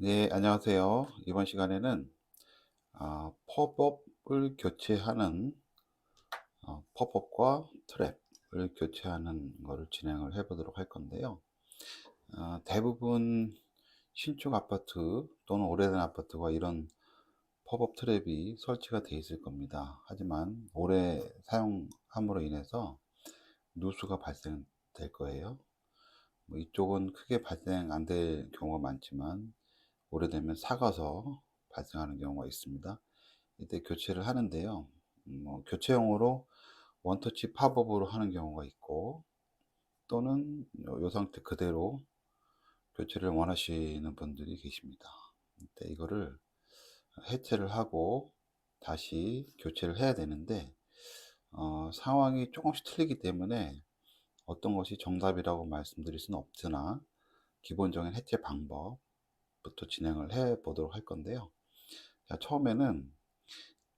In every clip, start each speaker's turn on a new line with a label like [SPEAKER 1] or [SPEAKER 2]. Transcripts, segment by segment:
[SPEAKER 1] 네, 안녕하세요. 이번 시간에는 팝업을 교체하는 팝업과 트랩을 교체하는 거를 진행을 해 보도록 할 건데요. 대부분 신축 아파트 또는 오래된 아파트가 이런 팝업 트랩이 설치가 돼 있을 겁니다. 하지만 오래 사용함으로 인해서 누수가 발생될 거예요. 뭐 이쪽은 크게 발생 안 될 경우가 많지만 오래되면 삭아서 발생하는 경우가 있습니다. 이때 교체를 하는데요. 뭐 교체용으로 원터치 팝업으로 하는 경우가 있고, 또는 요 상태 그대로 교체를 원하시는 분들이 계십니다. 이때 이거를 해체를 하고 다시 교체를 해야 되는데, 상황이 조금씩 틀리기 때문에 어떤 것이 정답이라고 말씀드릴 수는 없으나 기본적인 해체 방법부터 진행을 해 보도록 할 건데요. 자, 처음에는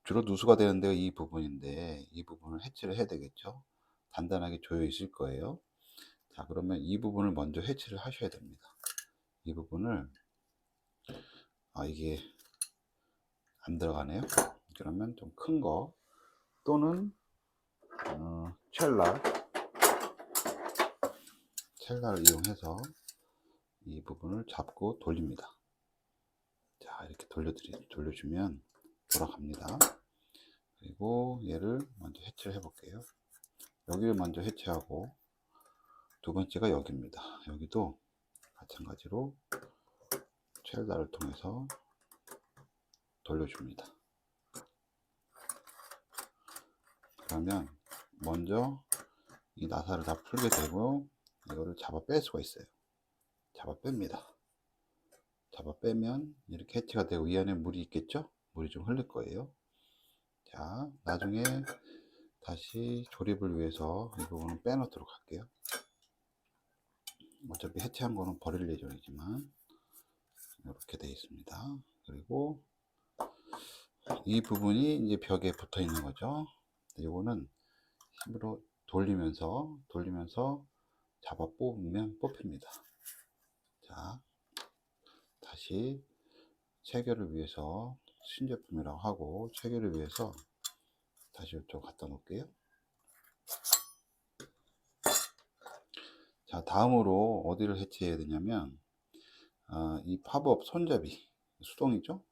[SPEAKER 1] 주로 누수가 되는 데가 이 부분인데, 이 부분을 해체를 해야 되겠죠. 단단하게 조여 있을 거예요. 자, 그러면 이 부분을 먼저 해체를 하셔야 됩니다. 이 부분을, 이게 안 들어가네요. 그러면 좀 큰 거 또는 첼라를 이용해서 이 부분을 잡고 돌립니다. 자, 이렇게 돌려주면 돌아갑니다. 그리고 얘를 먼저 해체를 해 볼게요. 여기를 먼저 해체하고, 두 번째가 여기입니다. 여기도 마찬가지로 첼다를 통해서 돌려줍니다. 그러면 먼저 이 나사를 다 풀게 되고, 이거를 잡아 뺄 수가 있어요. 잡아 뺍니다. 잡아 빼면 이렇게 해체가 되고, 이 안에 물이 있겠죠? 물이 좀 흐를 거예요. 자, 나중에 다시 조립을 위해서 이 부분을 빼놓도록 할게요. 어차피 해체한 거는 버릴 예정이지만 이렇게 되어 있습니다. 그리고 이 부분이 이제 벽에 붙어 있는 거죠. 이거는 힘으로 돌리면서 잡아 뽑으면 뽑힙니다. 자, 다시 체결을 위해서, 신제품이라고 하고 체결을 위해서 다시 이쪽 갖다 놓을게요. 자, 다음으로 어디를 해체해야 되냐면, 이 팝업 손잡이, 수동이죠?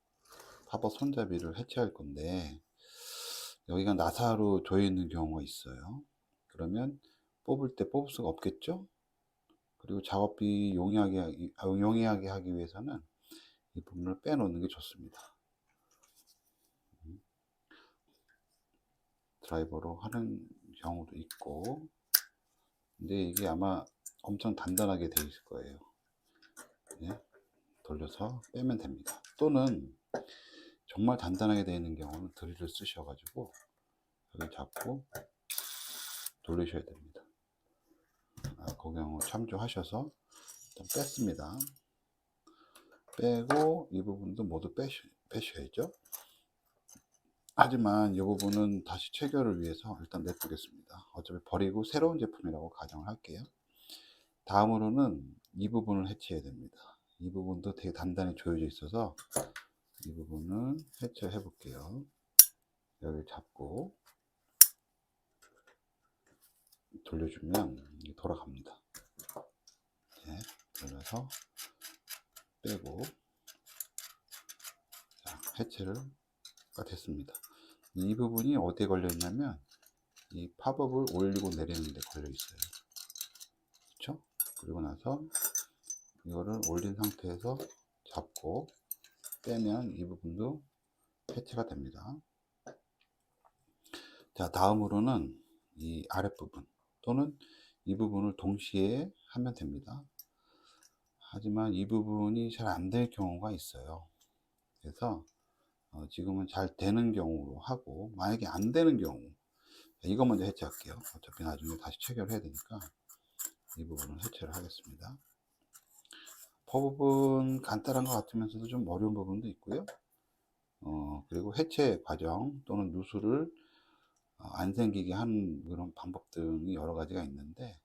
[SPEAKER 1] 팝업 손잡이를 해체할 건데, 여기가 나사로 조여 있는 경우가 있어요. 그러면 뽑을 때 뽑을 수가 없겠죠? 그리고 작업비 용이하게 하기 위해서는 이 부분을 빼놓는 게 좋습니다. 드라이버로 하는 경우도 있고, 근데 이게 아마 엄청 단단하게 되어 있을 거예요. 네, 돌려서 빼면 됩니다. 또는 정말 단단하게 되어 있는 경우는 드릴을 쓰셔가지고 여기 잡고 돌리셔야 됩니다. 그 경우 참조하셔서 일단 뺐습니다. 빼고 이 부분도 모두 빼셔야죠. 하지만 이 부분은 다시 체결을 위해서 일단 냅두겠습니다. 어차피 버리고 새로운 제품이라고 가정을 할게요. 다음으로는 이 부분을 해체해야 됩니다. 이 부분도 되게 단단히 조여져 있어서 이 부분을 해체해 볼게요. 여기 잡고 돌려주면 이게 돌아갑니다. 네, 돌려서 빼고, 자, 해체가 됐습니다. 이 부분이 어디에 걸려 있냐면 이 팝업을 올리고 내리는 데 걸려 있어요. 그렇죠? 그리고 나서 이거를 올린 상태에서 잡고 빼면 이 부분도 해체가 됩니다. 자, 다음으로는 이 아랫부분 또는 이 부분을 동시에 하면 됩니다. 하지만 이 부분이 잘 안 될 경우가 있어요. 그래서 지금은 잘 되는 경우로 하고, 만약에 안 되는 경우, 이거 먼저 해체할게요. 어차피 나중에 다시 체결해야 되니까 이 부분을 해체를 하겠습니다. 팝업은 간단한 것 같으면서도 좀 어려운 부분도 있고요. 그리고 해체 과정 또는 누수를 안 생기게 하는 그런 방법 등이 여러 가지가 있는데,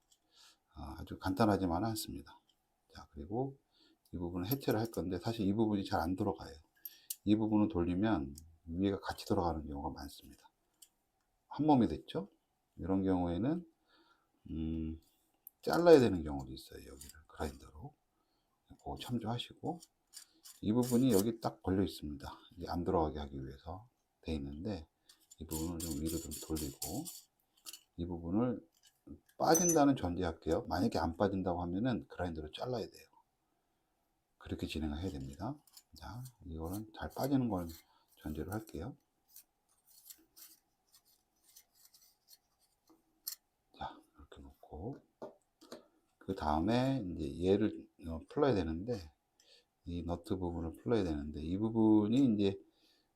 [SPEAKER 1] 아주 간단하지만은 않습니다. 자, 그리고 이 부분을 해체를 할 건데 사실 이 부분이 잘 안 돌아가요. 이 부분을 돌리면 위에가 같이 돌아가는 경우가 많습니다. 한 몸이 됐죠? 이런 경우에는 잘라야 되는 경우도 있어요. 여기를 그라인더로. 그거 참조하시고, 이 부분이 여기 딱 걸려 있습니다. 이게 안 들어가게 하기 위해서 돼 있는데, 이 부분을 좀 위로 좀 돌리고, 이 부분을 빠진다는 전제할게요. 만약에 안 빠진다고 하면은 그라인더로 잘라야 돼요. 그렇게 진행을 해야 됩니다. 자, 이거는 잘 빠지는 걸 전제로 할게요. 자, 이렇게 놓고, 그 다음에 이제 얘를 풀어야 되는데, 이 너트 부분을 풀어야 되는데, 이 부분이 이제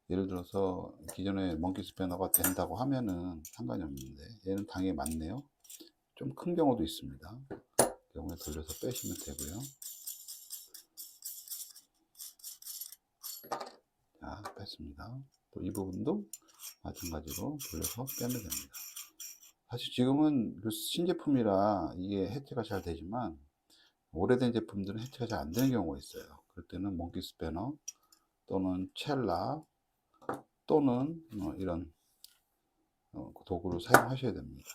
[SPEAKER 1] 예를 들어서 기존에 몽키 스패너가 된다고 하면은 상관이 없는데, 얘는 당연히 맞네요. 좀 큰 경우도 있습니다. 경우에 돌려서 빼시면 되고요. 자, 뺐습니다. 또 이 부분도 마찬가지로 돌려서 빼면 됩니다. 사실 지금은 그 신제품이라 이게 해체가 잘 되지만, 오래된 제품들은 해체가 잘 안 되는 경우가 있어요. 그럴 때는 몽키 스패너 또는 첼라 또는 이런 도구를 사용하셔야 됩니다.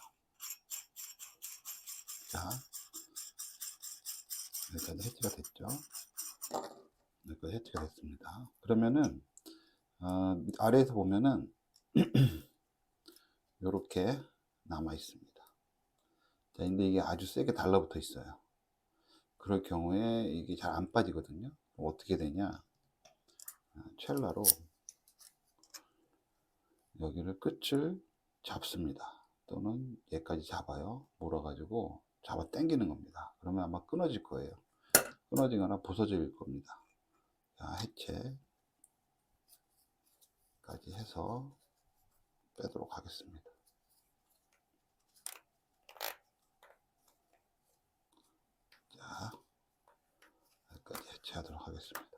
[SPEAKER 1] 자, 여기까지 해체가 됐죠. 여기까지 해체가 됐습니다. 그러면은 아래에서 보면은 이렇게 남아 있습니다. 자, 근데 이게 아주 세게 달라붙어 있어요. 그럴 경우에 이게 잘 안 빠지거든요. 어떻게 되냐? 첼라로 여기를 끝을 잡습니다. 또는 얘까지 잡아요. 몰아가지고 잡아 당기는 겁니다. 그러면 아마 끊어질 거예요. 끊어지거나 부서질 겁니다. 자, 해체까지 해서 빼도록 하겠습니다. 자, 여기까지 해체하도록 하겠습니다.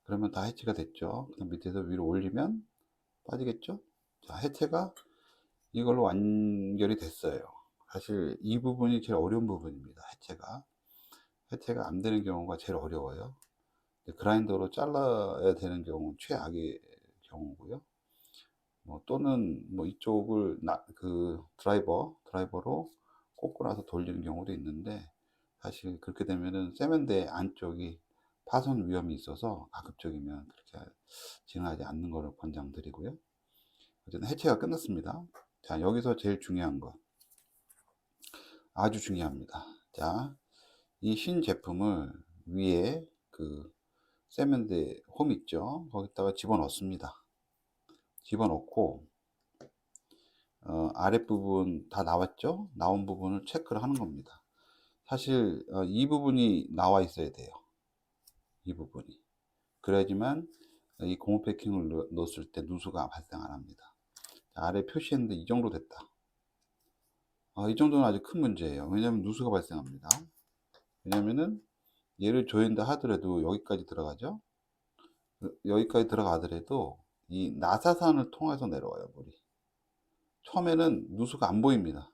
[SPEAKER 1] 그러면 다 해체가 됐죠. 그다음 밑에서 위로 올리면 빠지겠죠. 자, 해체가 이걸로 완결이 됐어요. 사실 이 부분이 제일 어려운 부분입니다. 해체가 안 되는 경우가 제일 어려워요. 그라인더로 잘라야 되는 경우는 최악의 경우고요. 또는 이쪽을 그 드라이버로 꽂고 나서 돌리는 경우도 있는데, 사실 그렇게 되면은 세면대 안쪽이 파손 위험이 있어서 가급적이면 그렇게 진행하지 않는 것을 권장드리고요. 어쨌든 해체가 끝났습니다. 자, 여기서 제일 중요한 것, 아주 중요합니다. 자, 이 신 제품을 위에 그 세면대 홈 있죠? 거기다가 집어넣습니다. 집어넣고 아랫부분 다 나왔죠? 나온 부분을 체크를 하는 겁니다. 사실 이 부분이 나와 있어야 돼요. 이 부분이. 그래야지만 이 고무 패킹을 넣었을 때 누수가 발생 안 합니다. 자, 아래 표시했는데 이 정도 됐다. 이 정도는 아주 큰 문제예요. 왜냐하면 누수가 발생합니다. 왜냐면은 얘를 조인다 하더라도 여기까지 들어가죠. 여기까지 들어가더라도 이 나사산을 통해서 내려와요, 물이. 처음에는 누수가 안 보입니다.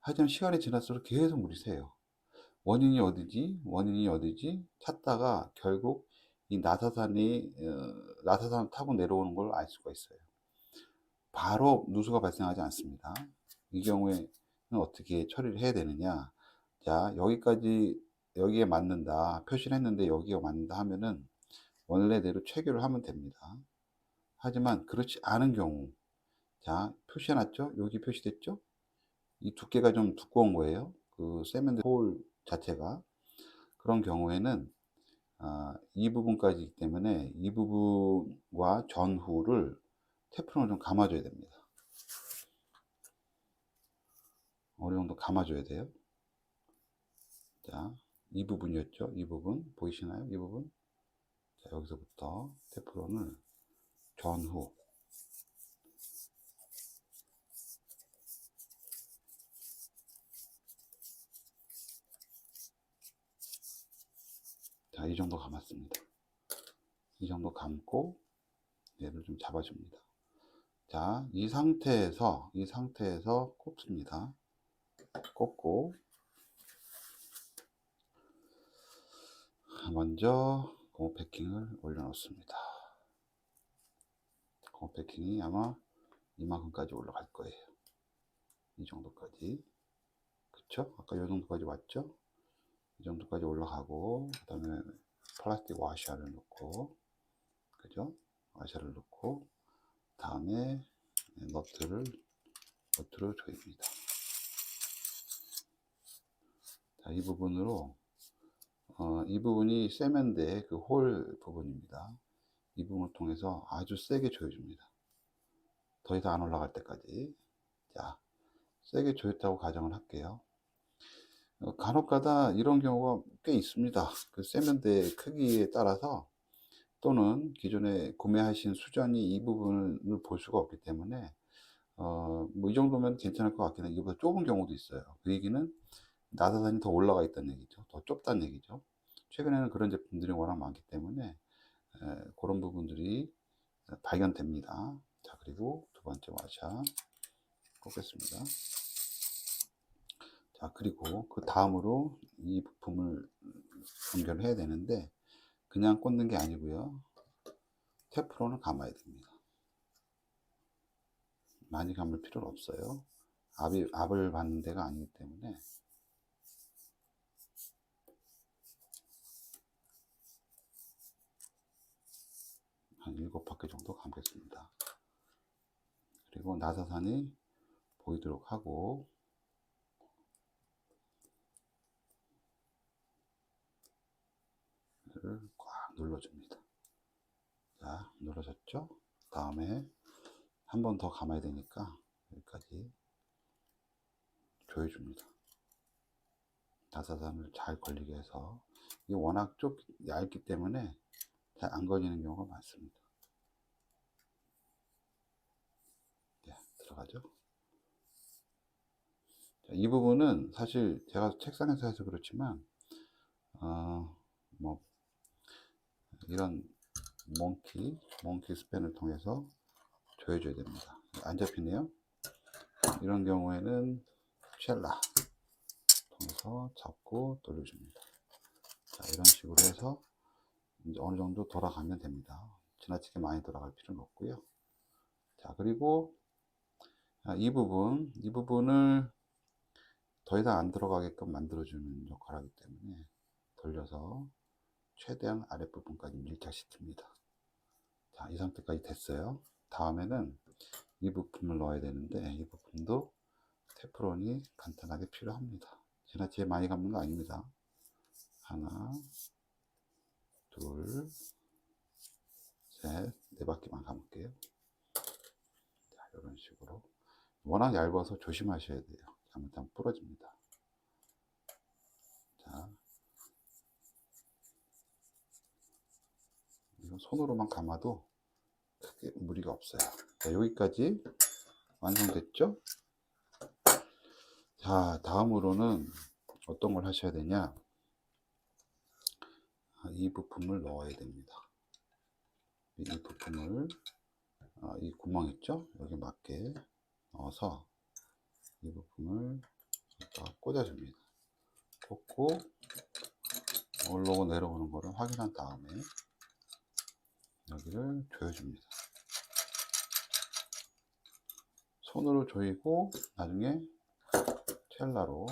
[SPEAKER 1] 하지만 시간이 지날수록 계속 물이 새요. 원인이 어디지? 원인이 어디지? 찾다가 결국 이 나사산을 타고 내려오는 걸 알 수가 있어요. 바로 누수가 발생하지 않습니다. 이 경우에는 어떻게 처리를 해야 되느냐? 자, 여기에 맞는다. 표시를 했는데 여기가 맞는다 하면은 원래대로 체결을 하면 됩니다. 하지만 그렇지 않은 경우, 자, 표시해놨죠? 여기 표시됐죠? 이 두께가 좀 두꺼운 거예요. 그 세면대 홀 자체가. 그런 경우에는 이 부분까지이기 때문에 이 부분과 전후를 테프론을 좀 감아줘야 됩니다. 어느 정도 감아줘야 돼요. 자, 이 부분이었죠. 이 부분 보이시나요? 이 부분. 자, 여기서부터 테프론을 전후. 자, 이 정도 감았습니다. 이 정도 감고 얘를 좀 잡아줍니다. 자, 이 상태에서 꼽습니다. 꼽고 먼저 고무 패킹을 올려 놓습니다. 고무 패킹이 아마 이만큼까지 올라갈 거예요. 이 정도까지. 그쵸? 아까 이 정도까지 왔죠? 이 정도까지 올라가고, 그 다음에 플라스틱 와샤를 넣고, 그죠? 와샤를 넣고, 다음에 너트를 조입니다. 자, 이 부분으로, 이 부분이 세면대 그 홀 부분입니다. 이 부분을 통해서 아주 세게 조여줍니다. 더 이상 안 올라갈 때까지. 자, 세게 조였다고 가정을 할게요. 간혹가다 이런 경우가 꽤 있습니다. 그 세면대 크기에 따라서 또는 기존에 구매하신 수전이 이 부분을 볼 수가 없기 때문에 뭐 이 정도면 괜찮을 것 같긴 해요. 이거보다 좁은 경우도 있어요. 그 얘기는 나사선이 더 올라가 있다는 얘기죠. 더 좁다는 얘기죠. 최근에는 그런 제품들이 워낙 많기 때문에 그런 부분들이 발견됩니다. 자, 그리고 두 번째 와샤 꽂겠습니다. 자, 그리고 그 다음으로 이 부품을 연결을 해야 되는데 그냥 꽂는 게 아니고요. 테프론을 감아야 됩니다. 많이 감을 필요는 없어요. 압을 받는 데가 아니기 때문에. 한 7바퀴 정도 감겠습니다. 그리고 나사선이 보이도록 하고, 꽉 눌러줍니다. 자, 눌러졌죠? 다음에 한 번 더 감아야 되니까 여기까지 조여줍니다. 나사선을 잘 걸리게 해서. 이게 워낙 얇기 때문에 잘 안 걸리는 경우가 많습니다. 네, 들어가죠? 자, 이 부분은 사실 제가 책상에서 해서 그렇지만 뭐 이런 몽키 스팬을 통해서 조여줘야 됩니다. 안 잡히네요. 이런 경우에는 쉘라 통해서 잡고 돌려줍니다. 자, 이런 식으로 해서 이제 어느 정도 돌아가면 됩니다. 지나치게 많이 돌아갈 필요는 없고요. 자, 그리고 이 부분을 더 이상 안 들어가게끔 만들어주는 역할을 하기 때문에 돌려서 최대한 아랫부분까지 밀착시킵니다. 자, 이 상태까지 됐어요. 다음에는 이 부품을 넣어야 되는데 이 부품도 테프론이 간단하게 필요합니다. 지나치게 많이 감는 거 아닙니다. 하나, 둘, 셋, 네 바퀴만 감을게요. 자, 이런 식으로. 워낙 얇아서 조심하셔야 돼요. 잘못하면 부러집니다. 자, 이건 손으로만 감아도 크게 무리가 없어요. 자, 여기까지 완성됐죠? 자, 다음으로는 어떤 걸 하셔야 되냐? 이 부품을 넣어야 됩니다. 이 부품을 이 구멍 있죠? 여기 맞게 넣어서 이 부품을 꽂아줍니다. 꽂고 올라오고 내려오는 거를 확인한 다음에 여기를 조여줍니다. 손으로 조이고 나중에 첼라로,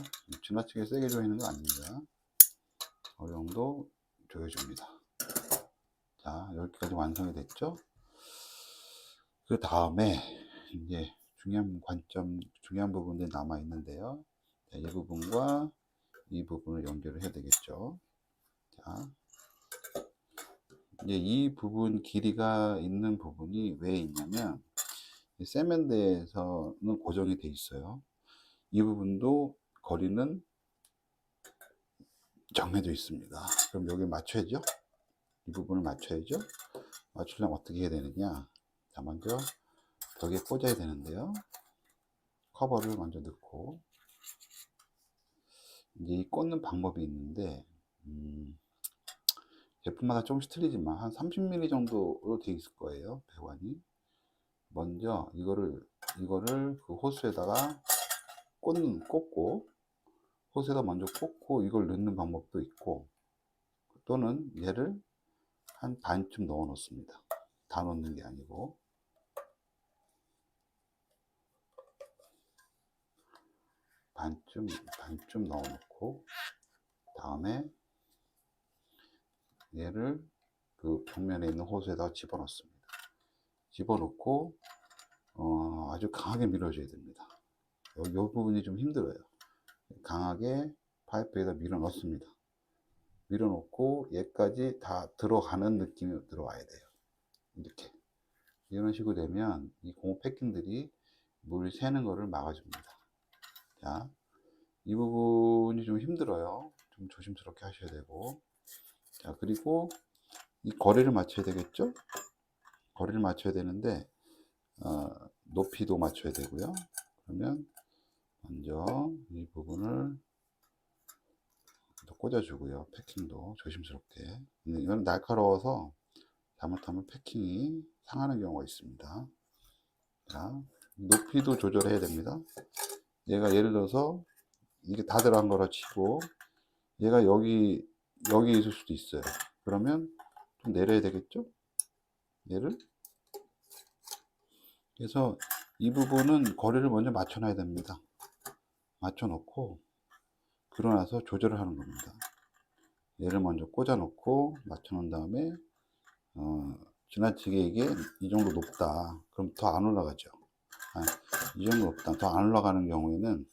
[SPEAKER 1] 지나치게 세게 조이는 거 아닙니다. 어느 정도 조여줍니다. 자, 여기까지 완성이 됐죠? 그 다음에 이제 중요한 부분들이 남아 있는데요. 자, 이 부분과 이 부분을 연결을 해야 되겠죠. 자, 이제 이 부분 길이가 있는 부분이 왜 있냐면 세면대에서는 고정이 돼 있어요. 이 부분도 거리는 정해져 있습니다. 그럼 여기 맞춰야죠. 이 부분을 맞춰야죠. 맞추려면 어떻게 해야 되느냐? 자, 먼저 벽에 꽂아야 되는데요. 커버를 먼저 넣고 이제 이 꽂는 방법이 있는데 제품마다 조금씩 틀리지만 한 30mm 정도로 되어 있을 거예요. 배관이. 먼저 이거를 그 호스에다가 꽂고 호스에다 먼저 꽂고 이걸 넣는 방법도 있고 또는 얘를 한 반쯤 넣어 놓습니다. 다 넣는 게 아니고 반쯤 넣어 놓고, 다음에 얘를 그 벽면에 있는 호스에다가 집어 넣습니다. 집어 넣고 아주 강하게 밀어줘야 됩니다. 이 부분이 좀 힘들어요. 강하게 파이프에다 밀어 넣습니다. 밀어 넣고 얘까지 다 들어가는 느낌이 들어와야 돼요. 이렇게 이런 식으로 되면 이 고무 패킹들이 물이 새는 거를 막아줍니다. 자, 이 부분이 좀 힘들어요. 좀 조심스럽게 하셔야 되고, 자, 그리고 이 거리를 맞춰야 되겠죠? 거리를 맞춰야 되는데 높이도 맞춰야 되고요. 그러면 먼저 이 부분을 꽂아주고요. 패킹도 조심스럽게. 이건 날카로워서 잘못하면 패킹이 상하는 경우가 있습니다. 자, 높이도 조절해야 됩니다. 얘가 예를 들어서 이게 다 들어간 거라 치고 얘가 여기 있을 수도 있어요. 그러면 좀 내려야 되겠죠? 얘를. 그래서 이 부분은 거리를 먼저 맞춰 놔야 됩니다. 맞춰 놓고 그러고 나서 조절을 하는 겁니다. 얘를 먼저 꽂아 놓고 맞춰 놓은 다음에 지나치게 이게 이 정도 높다 그럼 더 안 올라가죠. 이 정도 높다 더 안 올라가는 경우에는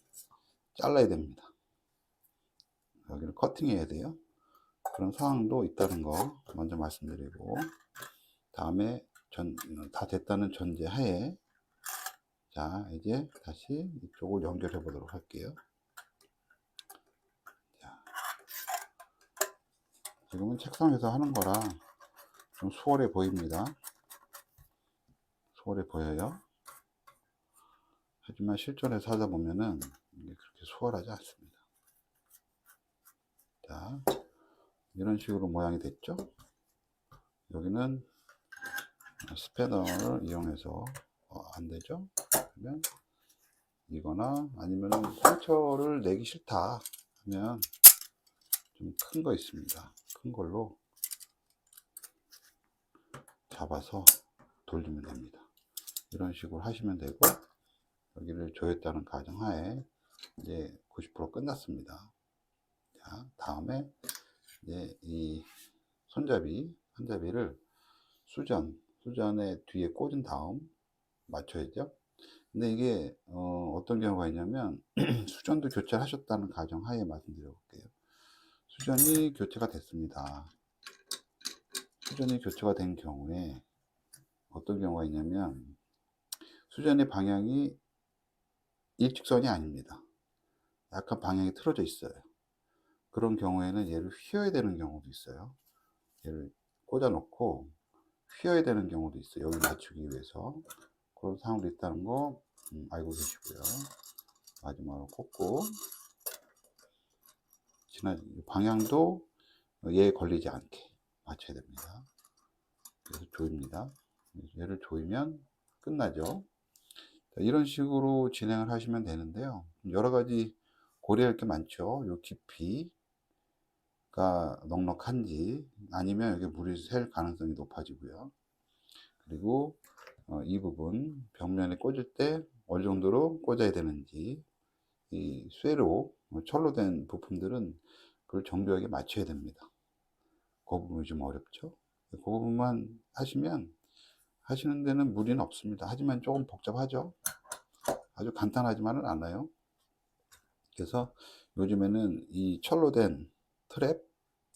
[SPEAKER 1] 잘라야 됩니다. 여기를 커팅해야 돼요. 그런 상황도 있다는 거 먼저 말씀드리고, 다음에 다 됐다는 전제 하에 자 이제 다시 이쪽을 연결해 보도록 할게요. 자, 지금은 책상에서 하는 거라 좀 수월해 보입니다. 수월해 보여요. 하지만 실전에서 하다 보면은 이게 그렇게 수월하지 않습니다. 자, 이런 식으로 모양이 됐죠. 여기는 스패너를 이용해서 안 되죠. 그러면 이거나 아니면은 상처를 내기 싫다 하면 좀 큰 거 있습니다. 큰 걸로 잡아서 돌리면 됩니다. 이런 식으로 하시면 되고, 여기를 조였다는 가정하에 이제 90% 끝났습니다. 자, 다음에 이제 이 손잡이를 수전의 뒤에 꽂은 다음 맞춰야죠. 근데 이게 어떤 경우가 있냐면 수전도 교체를 하셨다는 가정하에 말씀드려 볼게요. 수전이 교체가 됐습니다. 수전이 교체가 된 경우에 어떤 경우가 있냐면 수전의 방향이 일직선이 아닙니다. 약간 방향이 틀어져 있어요. 그런 경우에는 얘를 휘어야 되는 경우도 있어요. 얘를 꽂아 놓고 휘어야 되는 경우도 있어요. 여기 맞추기 위해서. 그런 상황도 있다는 거 알고 계시고요. 마지막으로 꽂고 방향도 얘에 걸리지 않게 맞춰야 됩니다. 그래서 조입니다. 얘를 조이면 끝나죠. 이런 식으로 진행을 하시면 되는데요. 여러 가지 고려할 게 많죠. 요 깊이가 넉넉한지 아니면 여기 물이 셀 가능성이 높아지고요. 그리고 이 부분 벽면에 꽂을 때 어느 정도로 꽂아야 되는지, 이 쇠로 철로 된 부품들은 그걸 정교하게 맞춰야 됩니다. 그 부분이 좀 어렵죠. 그 부분만 하시는 데는 무리는 없습니다. 하지만 조금 복잡하죠. 아주 간단하지만은 않아요. 그래서 요즘에는 이 철로 된 트랩,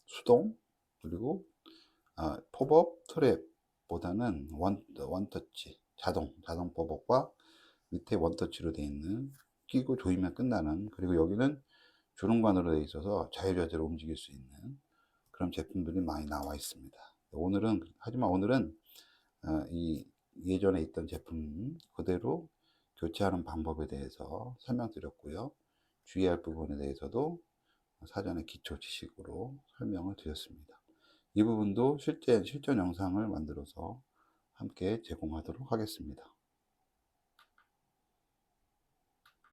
[SPEAKER 1] 수동, 그리고 팝업 트랩보다는 원터치, 자동 팝업과 밑에 원터치로 되어 있는, 끼고 조이면 끝나는, 그리고 여기는 주름관으로 되어 있어서 자유자재로 움직일 수 있는 그런 제품들이 많이 나와 있습니다. 하지만 오늘은 이 예전에 있던 제품 그대로 교체하는 방법에 대해서 설명드렸고요. 주의할 부분에 대해서도 사전에 기초 지식으로 설명을 드렸습니다. 이 부분도 실전 영상을 만들어서 함께 제공하도록 하겠습니다.